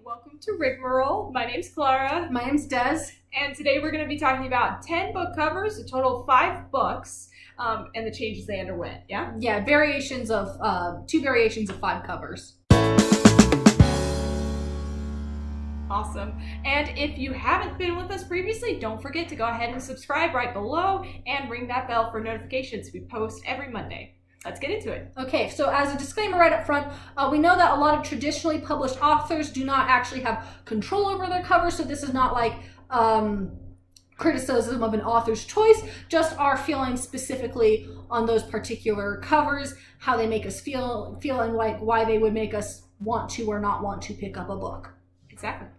welcome to Rigmarole. My name's Clara. My name's Des. And today we're going to be talking about 10 book covers, a total of 5 books, and the changes they underwent, yeah? Yeah, two variations of 5 covers. Awesome. And if you haven't been with us previously, don't forget to go ahead and subscribe right below and ring that bell for notifications. We post every Monday. Let's get into it. Okay, so as a disclaimer right up front, we know that a lot of traditionally published authors do not actually have control over their covers, so this is not like criticism of an author's choice, just our feelings specifically on those particular covers, how they make us feel, and like why they would make us want to or not want to pick up a book. Exactly.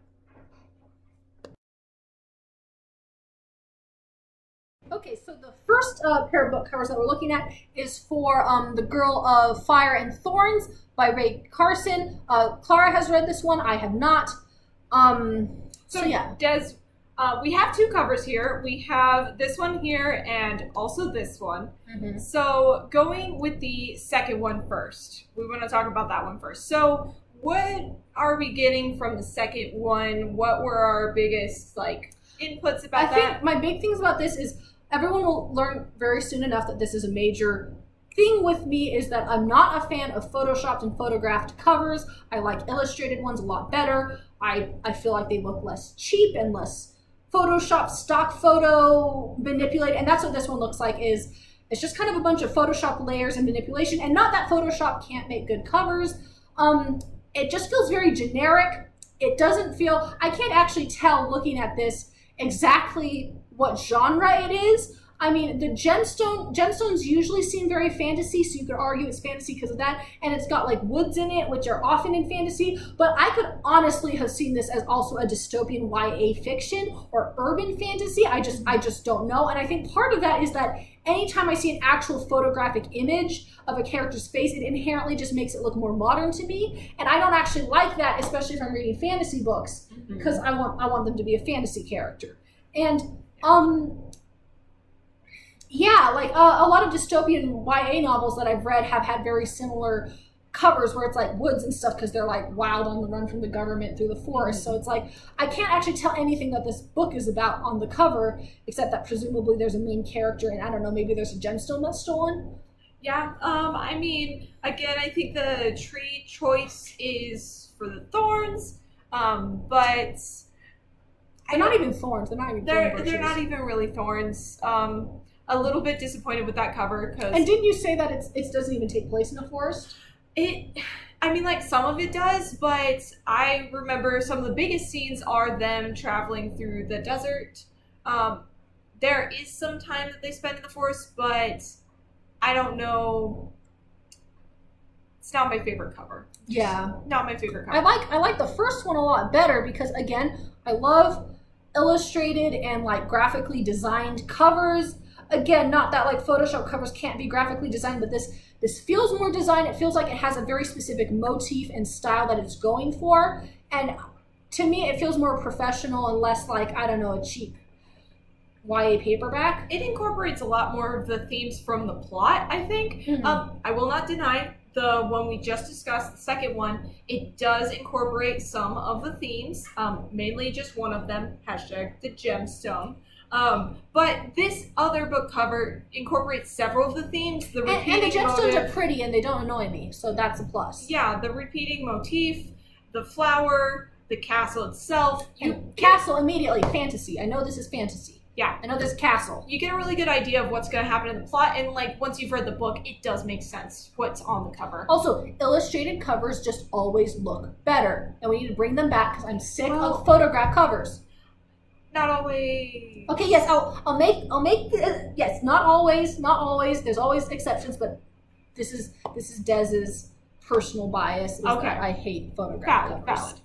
Okay, so the first pair of book covers that we're looking at is for The Girl of Fire and Thorns by Ray Carson. Clara has read this one. I have not. So yeah. Des, we have 2 covers here. We have this one here and also this one. Mm-hmm. So going with the second one first. We want to talk about that one first. So what are we getting from the second one? What were our biggest inputs about that? I think my big things about this is everyone will learn very soon enough that this is a major thing with me is that I'm not a fan of photoshopped and photographed covers. I like illustrated ones a lot better. I feel like they look less cheap and less photoshopped, stock photo manipulated. And that's what this one looks like it's just kind of a bunch of Photoshop layers and manipulation. And not that Photoshop can't make good covers. It just feels very generic. It doesn't feel, I can't actually tell looking at this exactly what genre it is. I mean, the gemstones usually seem very fantasy, so you could argue it's fantasy because of that, and it's got woods in it, which are often in fantasy, but I could honestly have seen this as also a dystopian YA fiction or urban fantasy. I just don't know, and I think part of that is that anytime I see an actual photographic image of a character's face, it inherently just makes it look more modern to me, and I don't actually like that, especially if I'm reading fantasy books, because I want them to be a fantasy character. And yeah, a lot of dystopian YA novels that I've read have had very similar covers where it's woods and stuff because they're wild on the run from the government through the forest. So it's I can't actually tell anything that this book is about on the cover except that presumably there's a main character and I don't know, maybe there's a gemstone that's stolen. Yeah, I mean, again, I think the tree choice is for the thorns, but they're not even thorns. They're not even thorn bushes. They're not even really thorns. A little bit disappointed with that cover because. And didn't you say that it doesn't even take place in a forest? Some of it does, but I remember some of the biggest scenes are them traveling through the desert. There is some time that they spend in the forest, but I don't know. It's not my favorite cover. Yeah, not my favorite cover. I like the first one a lot better because again, I love illustrated and graphically designed covers. Again, not that Photoshop covers can't be graphically designed, but this feels more designed. It feels like it has a very specific motif and style that it's going for. And to me, it feels more professional and less I don't know, a cheap YA paperback. It incorporates a lot more of the themes from the plot, I think. Mm-hmm. I will not deny the one we just discussed, the second one, it does incorporate some of the themes, mainly just one of them, #the gemstone. But this other book cover incorporates several of the themes. And the gemstones are pretty and they don't annoy me, so that's a plus. Yeah, the repeating motif, the flower, the castle itself. Castle, immediately, fantasy. I know this is fantasy. Yeah. I know this castle. You get a really good idea of what's going to happen in the plot, and once you've read the book, it does make sense what's on the cover. Also, illustrated covers just always look better, and we need to bring them back because I'm sick of photograph covers. Not always. Okay, yes, I'll make yes, not always. There's always exceptions, but this is Dez's personal bias. Okay. That I hate photograph covers. Valid.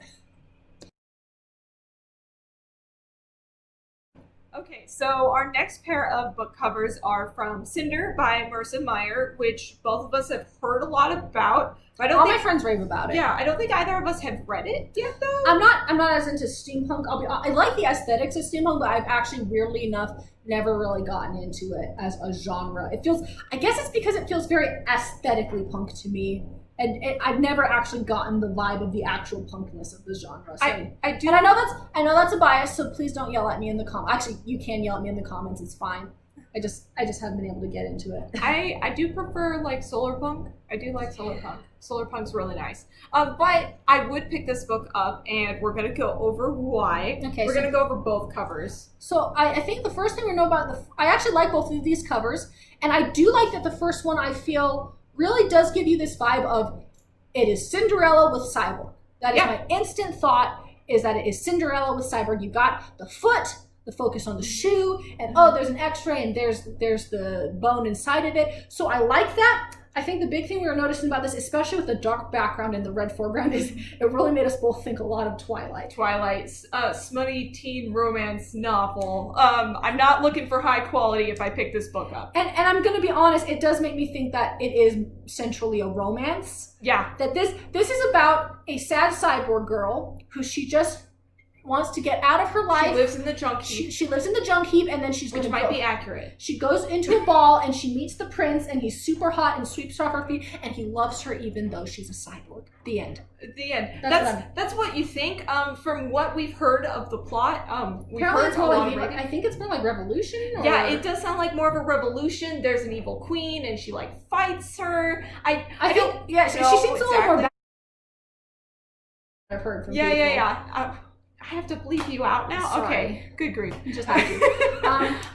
Okay, so our next pair of book covers are from Cinder by Marissa Meyer, which both of us have heard a lot about. But All my friends rave about it. Yeah, I don't think either of us have read it yet, though. I'm not as into steampunk. I like the aesthetics of steampunk, but I've actually, weirdly enough, never really gotten into it as a genre. I guess it's because it feels very aesthetically punk to me. I've never actually gotten the vibe of the actual punkness of the genre. So. I do, and I know that's a bias, so please don't yell at me in the comments. Actually, you can yell at me in the comments. It's fine. I just haven't been able to get into it. I do prefer like solar punk. I do like solar punk. Solar punk's really nice. But I would pick this book up, and we're gonna go over why. Okay, we're gonna go over both covers. So I think the first thing we know about I actually like both of these covers, and I do like that the first one I feel really does give you this vibe of it is Cinderella with Cyborg. That is my instant thought, is that it is Cinderella with Cyborg. You got the foot, the focus on the shoe, and there's an x-ray, and there's the bone inside of it. So I like that. I think the big thing we were noticing about this, especially with the dark background and the red foreground, is it really made us both think a lot of Twilight. Twilight's smutty teen romance novel. I'm not looking for high quality if I pick this book up. And I'm going to be honest, it does make me think that it is centrally a romance. Yeah. That this is about a sad cyborg girl who she just wants to get out of her life. She lives in the junk heap. She lives in the junk heap, and then she's going to Which might be accurate. She goes into a ball, and she meets the prince, and he's super hot and sweeps her off her feet, and he loves her even though she's a cyborg. The end. The end. That's what you think. From what we've heard of the plot, we've heard a lot of I think it's more like Revolution. Or... Yeah, it does sound like more of a revolution. There's an evil queen, and she like fights her. I think she seems a little more bad. I've heard from people. Yeah. I have to bleep you out now? Sorry. Okay, good grief. You just have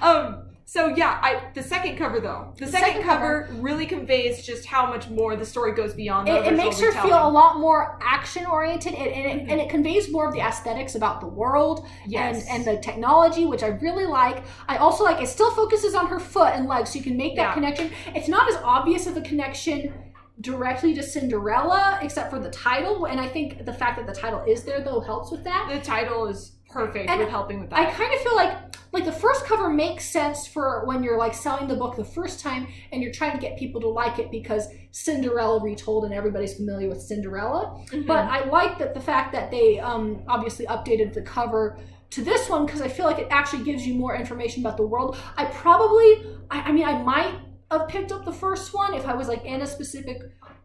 to. So yeah, the second cover though. The second cover really conveys just how much more the story goes beyond the original It makes her feel a lot more action-oriented, and it conveys more of the aesthetics about the world and the technology, which I really like. I also like, it still focuses on her foot and legs, so you can make that connection. It's not as obvious of a connection directly to Cinderella, except for the title, and I think the fact that the title is there though helps with that. The title is perfect with helping with that. I kind of feel like the first cover makes sense for when you're like selling the book the first time and you're trying to get people to like it because Cinderella retold and everybody's familiar with Cinderella. Mm-hmm. But I like that the fact that they obviously updated the cover to this one because I feel like it actually gives you more information about the world. I might have picked up the first one if I was like in a specific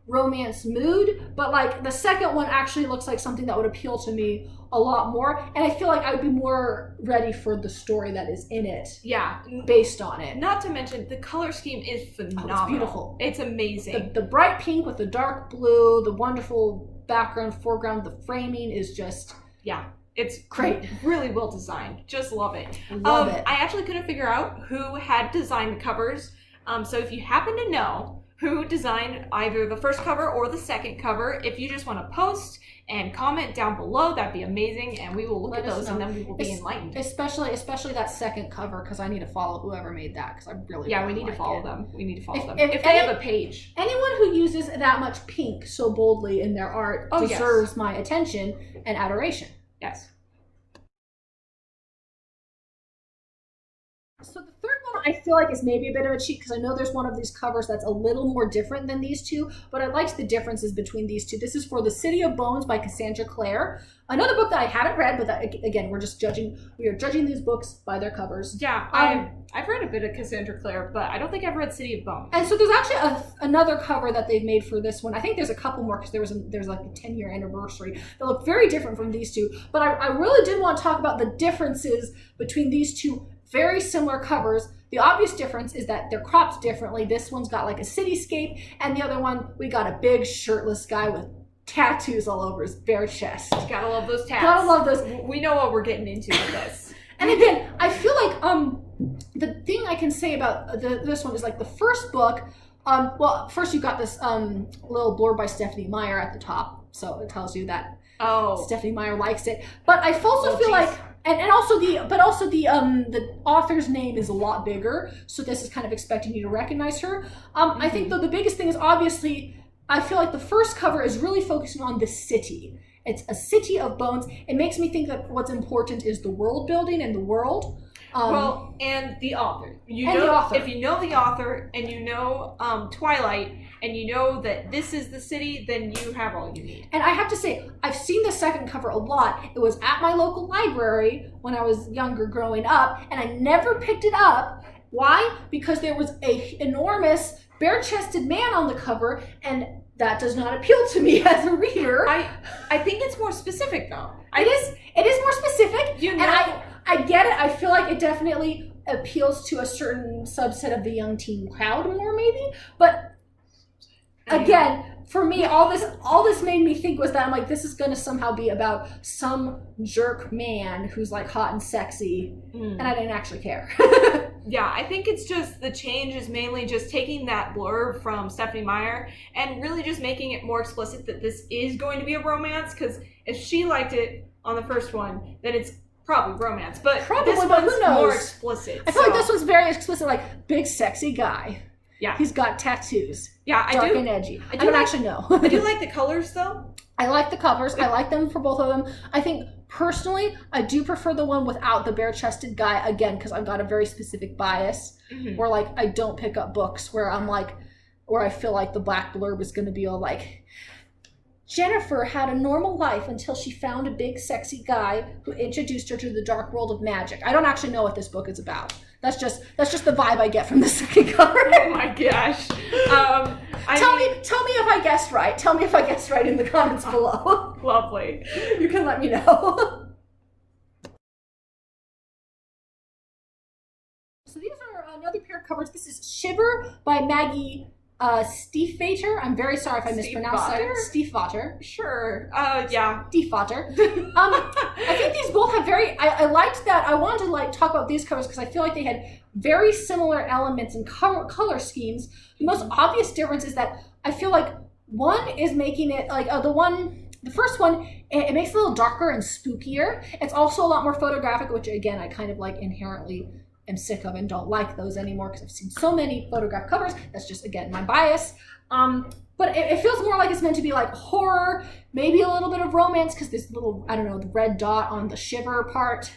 romance mood, but like the second one actually looks like something that would appeal to me a lot more, and I feel like I would be more ready for the story that is in it. Yeah, based on it. Not to mention the color scheme is phenomenal. It's beautiful. It's amazing. The bright pink with the dark blue, the wonderful background, foreground, the framing is just it's great. Really well designed. Just love it. Love it. I actually couldn't figure out who had designed the covers. So if you happen to know who designed either the first cover or the second cover, if you just want to post and comment down below, that'd be amazing, and we will look at those and then we will be enlightened. Especially that second cover, because I need to follow whoever made that, because I really we need to follow them. We need to follow them. If they have a page. Anyone who uses that much pink so boldly in their art deserves my attention and adoration. Yes. So the third one I feel like is maybe a bit of a cheat because I know there's one of these covers that's a little more different than these two, but I liked the differences between these two. This is for The City of Bones by Cassandra Clare. Another book that I haven't read, but that, again, we are judging these books by their covers. Yeah, I've read a bit of Cassandra Clare, but I don't think I've read City of Bones. And so there's actually another cover that they've made for this one. I think there's a couple more because there's like a 10-year anniversary that look very different from these two. But I really did want to talk about the differences between these two very similar covers. The obvious difference is that they're cropped differently. This one's got like a cityscape, and the other one, we got a big shirtless guy with tattoos all over his bare chest. Gotta love those tats. Gotta love those. We know what we're getting into with this. And again, I feel like the thing I can say about this one is like the first book, first you got this little blurb by Stephanie Meyer at the top, so it tells you that Stephanie Meyer likes it. But I also feel like and also the author's name is a lot bigger, so this is kind of expecting you to recognize her. I think though the biggest thing is obviously I feel like the first cover is really focusing on the city. It's a city of bones. It makes me think that what's important is the world building and the world. And the author. If you know the author and you know Twilight and you know that this is the city, then you have all you need. And I have to say, I've seen the second cover a lot. It was at my local library when I was younger growing up, and I never picked it up. Why? Because there was a enormous bare-chested man on the cover, and that does not appeal to me as a reader. I think it's more specific though. It is more specific, you know, and I get it. I feel like it definitely appeals to a certain subset of the young teen crowd more, maybe. But again, for me, all this made me think was that I'm like, this is going to somehow be about some jerk man who's like hot and sexy, and I didn't actually care. Yeah, I think it's just the change is mainly just taking that blurb from Stephanie Meyer and really just making it more explicit that this is going to be a romance, because if she liked it on the first one, then it's probably romance. But this one's more explicit. I feel like this one's very explicit, like big sexy guy. Yeah. He's got tattoos. Yeah, dark and edgy. I don't actually know. I do like the colors though. I like the covers. I like them for both of them. I think personally, I do prefer the one without the bare-chested guy, again, because I've got a very specific bias where like I don't pick up books where I'm like, where I feel like the black blurb is going to be all like, Jennifer had a normal life until she found a big sexy guy who introduced her to the dark world of magic. I don't actually know what this book is about. That's just the vibe I get from the second cover. Oh my gosh. Tell me if I guessed right. Tell me if I guessed right in the comments below. Lovely. You can let me know. So these are another pair of covers. This is Shiver by Maggie Stiefvater. I'm very sorry if I mispronounced that. Stiefvater. Sure. Yeah. Stiefvater. I think these both have I liked that. I wanted to like talk about these covers because I feel like they had very similar elements and color schemes. The most obvious difference is that I feel like one is making it like the first one, it makes it a little darker and spookier. It's also a lot more photographic, which again, I kind of like inherently am sick of and don't like those anymore because I've seen so many photograph covers. That's just, again, my bias. But it feels more like it's meant to be like horror, maybe a little bit of romance because this little, I don't know, the red dot on the shiver part.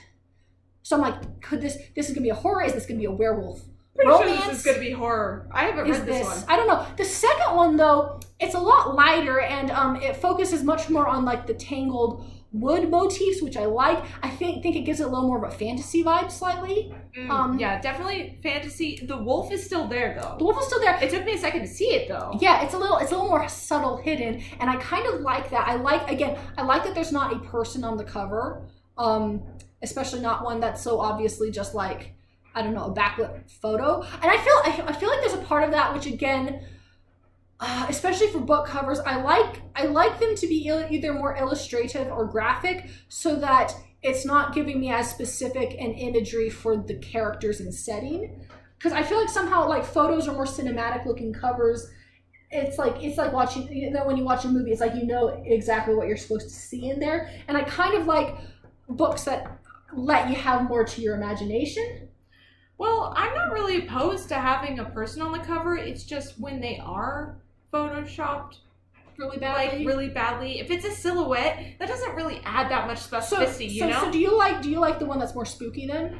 So I'm like, this is going to be a horror? Is this going to be a werewolf? Pretty romance? sure this is going to be horror. I haven't read this one. I don't know. The second one, though, it's a lot lighter and it focuses much more on like the tangled wood motifs, which I like. I think it gives it a little more of a fantasy vibe slightly. Yeah, definitely fantasy. The wolf is still there though. The wolf is still there. It took me a second to see it though. Yeah, it's a little more subtle hidden, and I kind of like that. I like that there's not a person on the cover, especially not one that's so obviously just like, I don't know, a backlit photo. And I feel like there's a part of that which again, especially for book covers, I like them to be either more illustrative or graphic so that it's not giving me as specific an imagery for the characters and setting. Because I feel like somehow like photos are more cinematic looking covers. It's like watching, when you watch a movie, it's like you know exactly what you're supposed to see in there. And I kind of like books that let you have more to your imagination. Well, I'm not really opposed to having a person on the cover. It's just when they are photoshopped really badly. If it's a silhouette, that doesn't really add that much specificity, you know? So do you like the one that's more spooky then?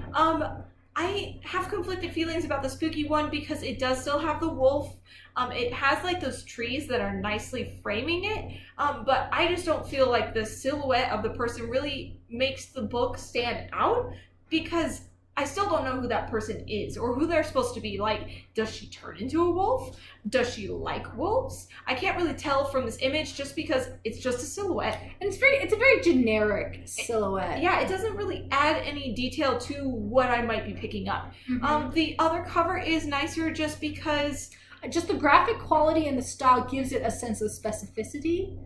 I have conflicted feelings about the spooky one because it does still have the wolf. It has like those trees that are nicely framing it. But I just don't feel like the silhouette of the person really makes the book stand out because I still don't know who that person is or who they're supposed to be. Like, does she turn into a wolf? Does she like wolves? I can't really tell from this image just because it's just a silhouette. And it's a very generic silhouette. Yeah, it doesn't really add any detail to what I might be picking up. Mm-hmm. The other cover is nicer just because... Just the graphic quality and the style gives it a sense of specificity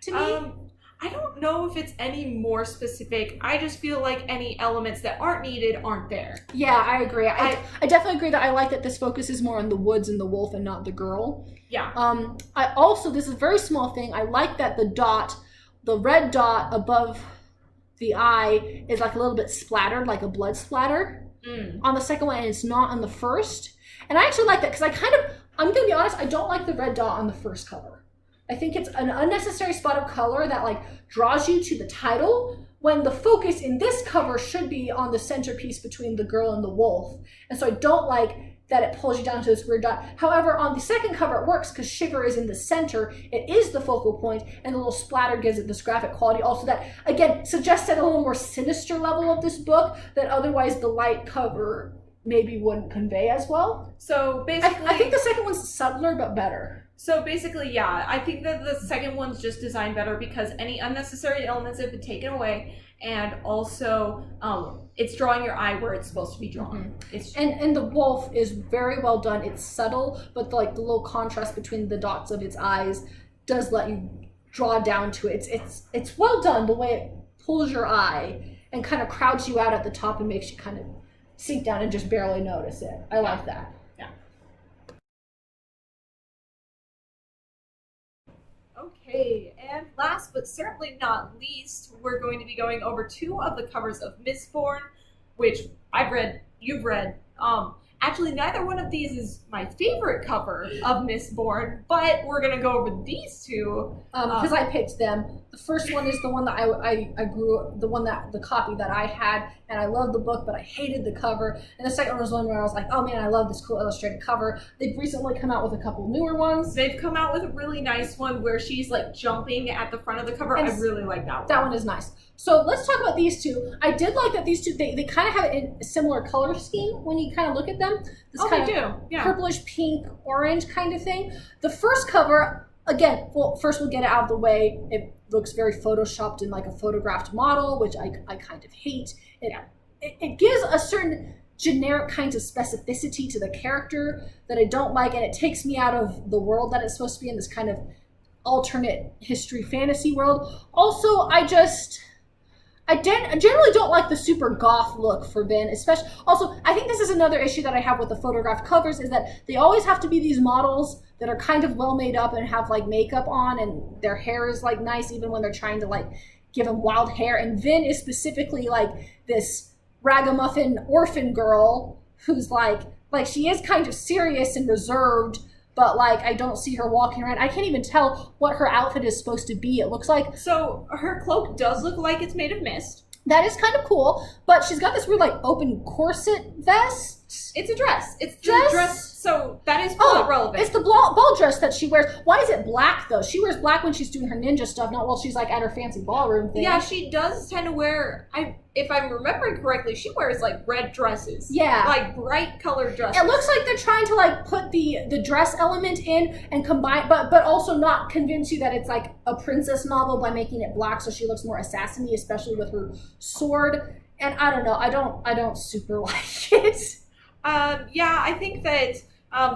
to me. I don't know if it's any more specific. I just feel like any elements that aren't needed aren't there. Yeah, I agree. I definitely agree that I like that this focuses more on the woods and the wolf and not the girl. Yeah. I also, this is a very small thing, I like that the red dot above the eye is like a little bit splattered, like a blood splatter on the second one, and it's not on the first. And I actually like that because I'm going to be honest, I don't like the red dot on the first cover. I think it's an unnecessary spot of color that like draws you to the title when the focus in this cover should be on the centerpiece between the girl and the wolf. And so I don't like that it pulls you down to this weird dot. However, on the second cover it works because Shiver is in the center. It is the focal point, and the little splatter gives it this graphic quality also that, again, suggests at a little more sinister level of this book that otherwise the light cover maybe wouldn't convey as well. So basically... I think the second one's subtler but better. So basically, yeah, I think that the second one's just designed better because any unnecessary elements have been taken away, and also it's drawing your eye where it's supposed to be drawn. It's And the wolf is very well done. It's subtle, but like the little contrast between the dots of its eyes does let you draw down to it. It's well done the way it pulls your eye and kind of crowds you out at the top and makes you kind of sink down and just barely notice it. I like that. Okay, and last but certainly not least, we're going to be going over two of the covers of Mistborn, which I've read, you've read. Actually, neither one of these is my favorite cover of Mistborn, but we're going to go over these two. Because I picked them. The first one is the one that I grew, the copy that I had, and I loved the book, but I hated the cover. And the second one was one where I was like, oh man, I love this cool illustrated cover. They've recently come out with a couple newer ones. They've come out with a really nice one where she's like jumping at the front of the cover. And I really like that one. That one is nice. So let's talk about these two. I did like that these two, they kind of have a similar color scheme when you kind of look at them. This kind of purplish, pink, orange kind of thing. The first cover, again, well, first we'll get it out of the way. It looks very photoshopped in like a photographed model, which I kind of hate. It gives a certain generic kinds of specificity to the character that I don't like, and it takes me out of the world that it's supposed to be in, this kind of alternate history fantasy world. Also, I generally don't like the super goth look for Vin, especially. Also, I think this is another issue that I have with the photographed covers, is that they always have to be these models that are kind of well made up and have like makeup on, and their hair is like nice even when they're trying to like give them wild hair. And Vin is specifically like this ragamuffin orphan girl who's like she is kind of serious and reserved, but like I don't see her walking around. I can't even tell what her outfit is supposed to be. It looks like, so her cloak does look like it's made of mist. That is kind of cool, but she's got this weird like open corset vest. It's a dress. It's the dress. So that is relevant. It's the ball dress that she wears. Why is it black though? She wears black when she's doing her ninja stuff, not while she's like at her fancy ballroom thing. Yeah, she does tend to wear. If I'm remembering correctly, she wears like red dresses. Yeah, like bright colored dresses. It looks like they're trying to like put the dress element in and combine, but also not convince you that it's like a princess novel by making it black, so she looks more assassin-y, especially with her sword. And I don't know. I don't super like it. Yeah, I think that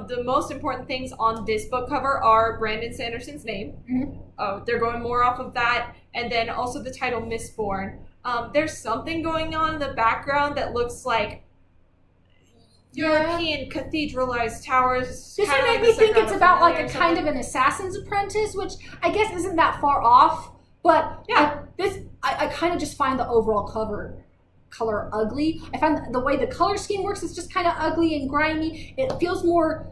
the most important things on this book cover are Brandon Sanderson's name. Mm-hmm. They're going more off of that, and then also the title Mistborn. There's something going on in the background that looks like European cathedralized towers. This would make me think it's about like a kind of an assassin's apprentice, which I guess isn't that far off. But yeah, I kind of just find the overall color ugly. I find the way the color scheme works is just kind of ugly and grimy. It feels more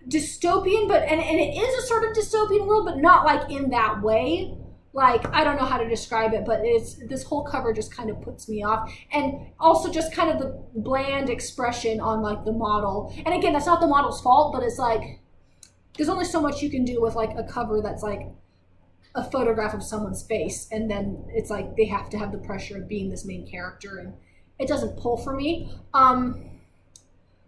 dystopian, but and it is a sort of dystopian world, but not like in that way. Like, I don't know how to describe it, but this whole cover just kind of puts me off. And also just kind of the bland expression on like the model. And again, that's not the model's fault, but it's like there's only so much you can do with like a cover that's like a photograph of someone's face, and then it's like they have to have the pressure of being this main character, and it doesn't pull for me.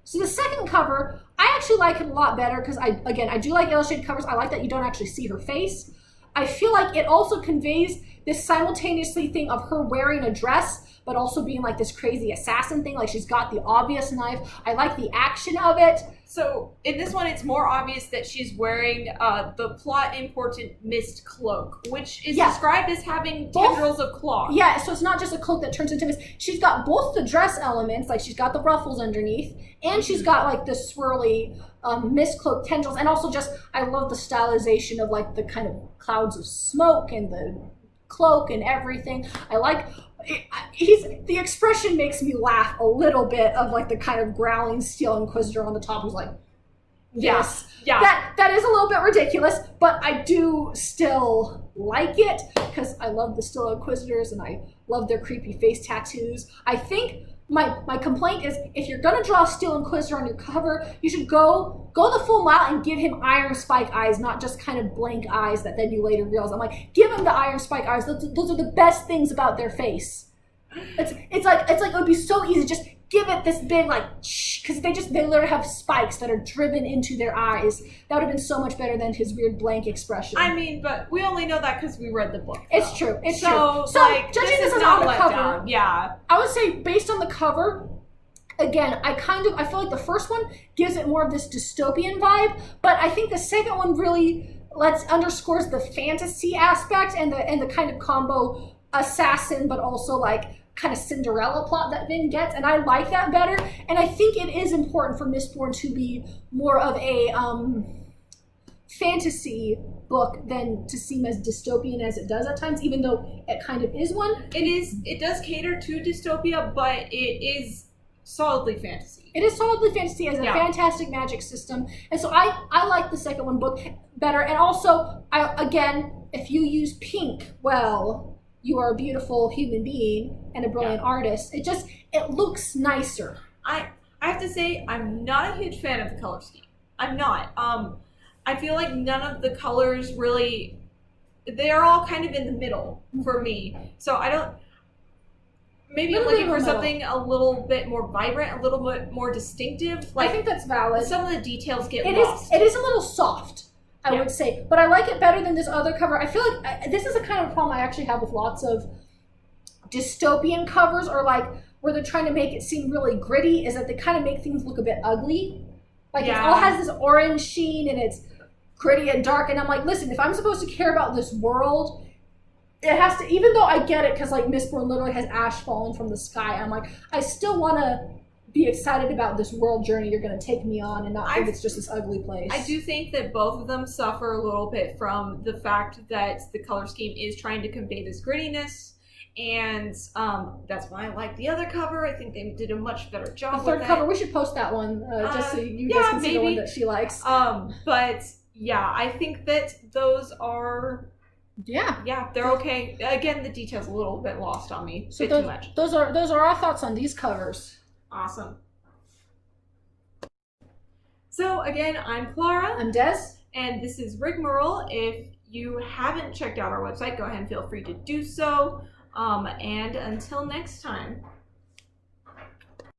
So the second cover, I actually like it a lot better because I do like illustrated covers. I like that you don't actually see her face. I feel like it also conveys this simultaneously thing of her wearing a dress, but also being like this crazy assassin thing. Like she's got the obvious knife. I like the action of it. So in this one, it's more obvious that she's wearing the plot important mist cloak, which is described as having tendrils of cloth. Yeah, so it's not just a cloak that turns into mist. She's got both the dress elements, like she's got the ruffles underneath, and she's got like the swirly mist cloak tendrils, and also just I love the stylization of like the kind of clouds of smoke and the cloak and everything. I like the expression makes me laugh a little bit of like the kind of growling steel inquisitor on the top who's like, yes, that is a little bit ridiculous, but I do still like it because I love the steel inquisitors and I love their creepy face tattoos. I think my complaint is if you're gonna draw a steel inquisitor on your cover, you should go the full mile and give him iron spike eyes, not just kind of blank eyes that then you later realize. I'm like, give him the iron spike eyes. Those are the best things about their face. It's like it would be so easy. Just give it this big like, because they literally have spikes that are driven into their eyes. That would have been so much better than his weird blank expression. I mean, but we only know that because we read the book. It's true. It's true. So like, judging this is on not the let cover, down. Yeah. I would say based on the cover, again, I feel like the first one gives it more of this dystopian vibe, but I think the second one really underscores the fantasy aspect and the kind of combo assassin, but also like kind of Cinderella plot that Vin gets, and I like that better. And I think it is important for Mistborn to be more of a fantasy book than to seem as dystopian as it does at times, even though it kind of is one. It does cater to dystopia, but it is solidly fantasy. It is solidly fantasy as a fantastic magic system, and so I like the second one book better. And also, again, if you use pink, well, you are a beautiful human being and a brilliant artist. It looks nicer. I have to say, I'm not a huge fan of the color scheme. I'm not. I feel like none of the colors really, they're all kind of in the middle for me. So I don't, maybe I'm looking for something a little bit more vibrant, a little bit more distinctive. Like, I think that's valid. Some of the details get lost. It is a little soft, I would say, but I like it better than this other cover. I feel like this is a kind of problem I actually have with lots of dystopian covers, or like where they're trying to make it seem really gritty, is that they kind of make things look a bit ugly. Like it all has this orange sheen and it's gritty and dark, and I'm like, listen, if I'm supposed to care about this world, it has to, even though I get it because like Mistborn literally has ash falling from the sky, I'm like, I still want to be excited about this world journey you're going to take me on and not think it's just this ugly place. I do think that both of them suffer a little bit from the fact that the color scheme is trying to convey this grittiness, and that's why I like the other cover. I think they did a much better job with it. The third cover, we should post that one just so you guys can see the one that she likes. But yeah, I think that those are... Yeah, they're okay. Again, the detail's a little bit lost on me. So too much. Those are our thoughts on these covers. Awesome. So again, I'm Clara. I'm Des. And this is Rigmarole. If you haven't checked out our website, go ahead and feel free to do so. And until next time.